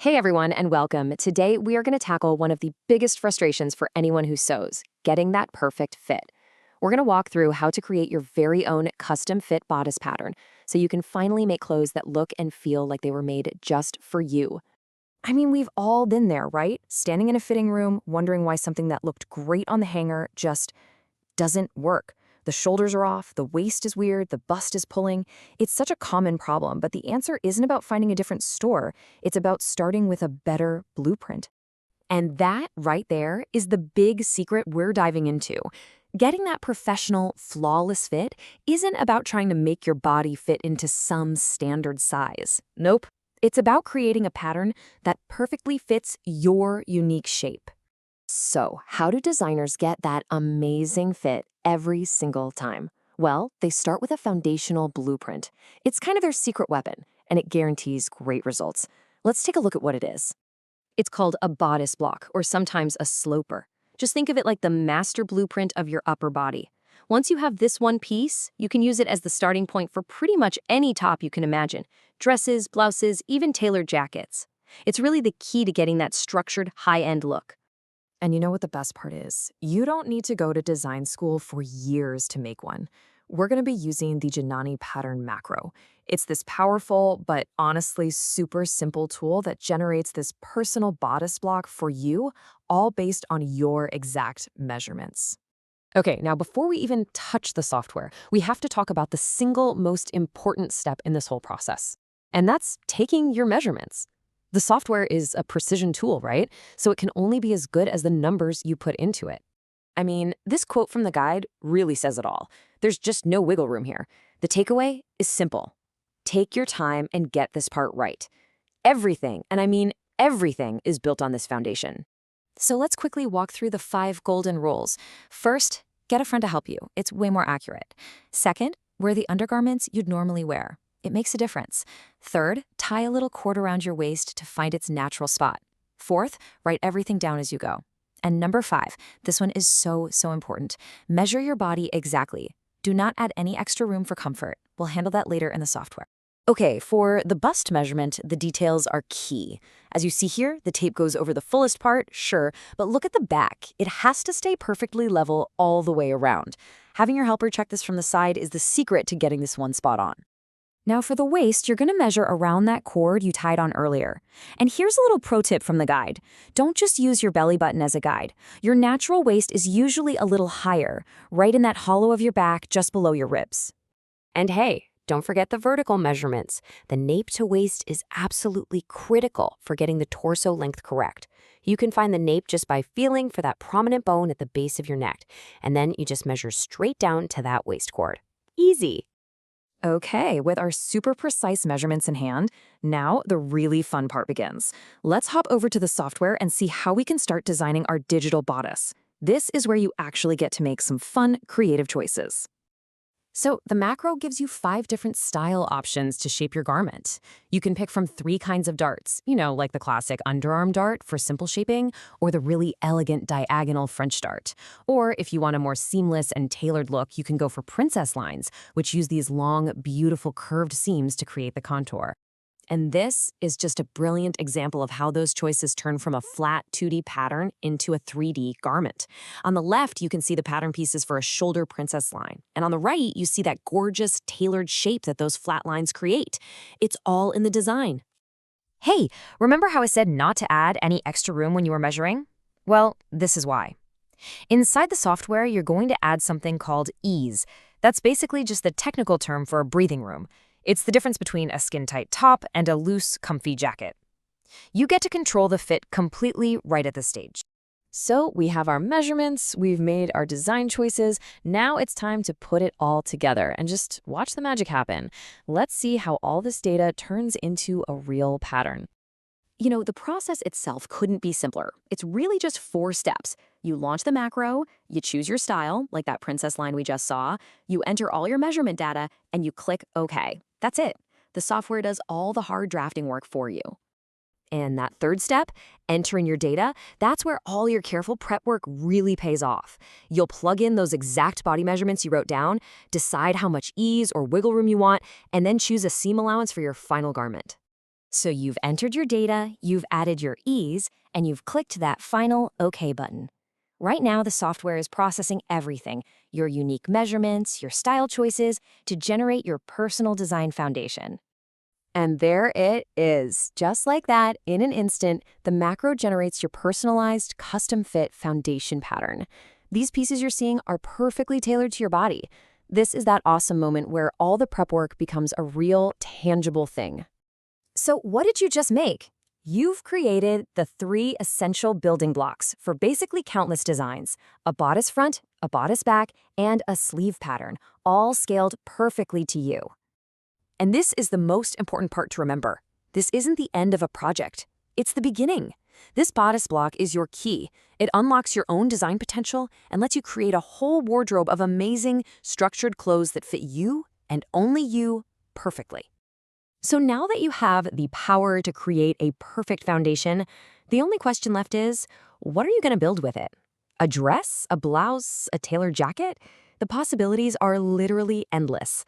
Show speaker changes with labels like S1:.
S1: Hey everyone, and welcome. Today we are going to tackle one of the biggest frustrations for anyone who sews, getting that perfect fit. We're going to walk through how to create your very own custom fit bodice pattern so you can finally make clothes that look and feel like they were made just for you. I mean, we've all been there, right? Standing in a fitting room, wondering why something that looked great on the hanger just doesn't work. The shoulders are off, the waist is weird, the bust is pulling. It's such a common problem, but the answer isn't about finding a different store. It's about starting with a better blueprint. And that right there is the big secret we're diving into. Getting that professional, flawless fit isn't about trying to make your body fit into some standard size. Nope. It's about creating a pattern that perfectly fits your unique shape. So, how do designers get that amazing fit every single time? Well, they start with a foundational blueprint. It's kind of their secret weapon, and it guarantees great results. Let's take a look at what it is. It's called a bodice block, or sometimes a sloper. Just think of it like the master blueprint of your upper body. Once you have this one piece, you can use it as the starting point for pretty much any top you can imagine. Dresses, blouses, even tailored jackets. It's really the key to getting that structured, high-end look. And you know what the best part is? You don't need to go to design school for years to make one. We're going to be using the Ginani Pattern Macro. It's this powerful, but honestly super simple tool that generates this personal bodice block for you, all based on your exact measurements. Okay, now before we even touch the software, we have to talk about the single most important step in this whole process. And that's taking your measurements. The software is a precision tool, right? So it can only be as good as the numbers you put into it. I mean, this quote from the guide really says it all. There's just no wiggle room here. The takeaway is simple. Take your time and get this part right. Everything, and I mean everything, is built on this foundation. So let's quickly walk through the 5 golden rules. First, get a friend to help you. It's way more accurate. Second, wear the undergarments you'd normally wear. It makes a difference. Third, tie a little cord around your waist to find its natural spot. Fourth, write everything down as you go. And number 5, this one is so important. Measure your body exactly. Do not add any extra room for comfort. We'll handle that later in the software. Okay, for the bust measurement, the details are key. As you see here, the tape goes over the fullest part, sure, but look at the back. It has to stay perfectly level all the way around. Having your helper check this from the side is the secret to getting this one spot on. Now for the waist, you're going to measure around that cord you tied on earlier. And here's a little pro tip from the guide. Don't just use your belly button as a guide. Your natural waist is usually a little higher, right in that hollow of your back just below your ribs. And hey, don't forget the vertical measurements. The nape to waist is absolutely critical for getting the torso length correct. You can find the nape just by feeling for that prominent bone at the base of your neck, and then you just measure straight down to that waist cord. Easy. Okay, with our super precise measurements in hand, now the really fun part begins. Let's hop over to the software and see how we can start designing our digital bodice. This is where you actually get to make some fun, creative choices. So the macro gives you 5 different style options to shape your garment. You can pick from 3 kinds of darts, like the classic underarm dart for simple shaping, or the really elegant diagonal French dart. Or if you want a more seamless and tailored look, you can go for princess lines, which use these long, beautiful curved seams to create the contour. And this is just a brilliant example of how those choices turn from a flat 2D pattern into a 3D garment. On the left, you can see the pattern pieces for a shoulder princess line. And on the right, you see that gorgeous tailored shape that those flat lines create. It's all in the design. Hey, remember how I said not to add any extra room when you were measuring? Well, this is why. Inside the software, you're going to add something called ease. That's basically just the technical term for a breathing room. It's the difference between a skin-tight top and a loose, comfy jacket. You get to control the fit completely right at this stage. So we have our measurements, we've made our design choices, now it's time to put it all together and just watch the magic happen. Let's see how all this data turns into a real pattern. The process itself couldn't be simpler. It's really just 4 steps. You launch the macro, you choose your style, like that princess line we just saw, you enter all your measurement data, and you click OK. That's it. The software does all the hard drafting work for you. And that 3rd step, entering your data, that's where all your careful prep work really pays off. You'll plug in those exact body measurements you wrote down, decide how much ease or wiggle room you want, and then choose a seam allowance for your final garment. So you've entered your data, you've added your ease, and you've clicked that final OK button. Right now, the software is processing everything, your unique measurements, your style choices, to generate your personal design foundation. And there it is. Just like that, in an instant, the macro generates your personalized, custom-fit foundation pattern. These pieces you're seeing are perfectly tailored to your body. This is that awesome moment where all the prep work becomes a real, tangible thing. So what did you just make? You've created the 3 essential building blocks for basically countless designs: a bodice front, a bodice back, and a sleeve pattern, all scaled perfectly to you. And this is the most important part to remember. This isn't the end of a project. It's the beginning. This bodice block is your key. It unlocks your own design potential and lets you create a whole wardrobe of amazing, structured clothes that fit you and only you perfectly. So now that you have the power to create a perfect foundation, the only question left is, what are you going to build with it? A dress? A blouse? A tailored jacket? The possibilities are literally endless.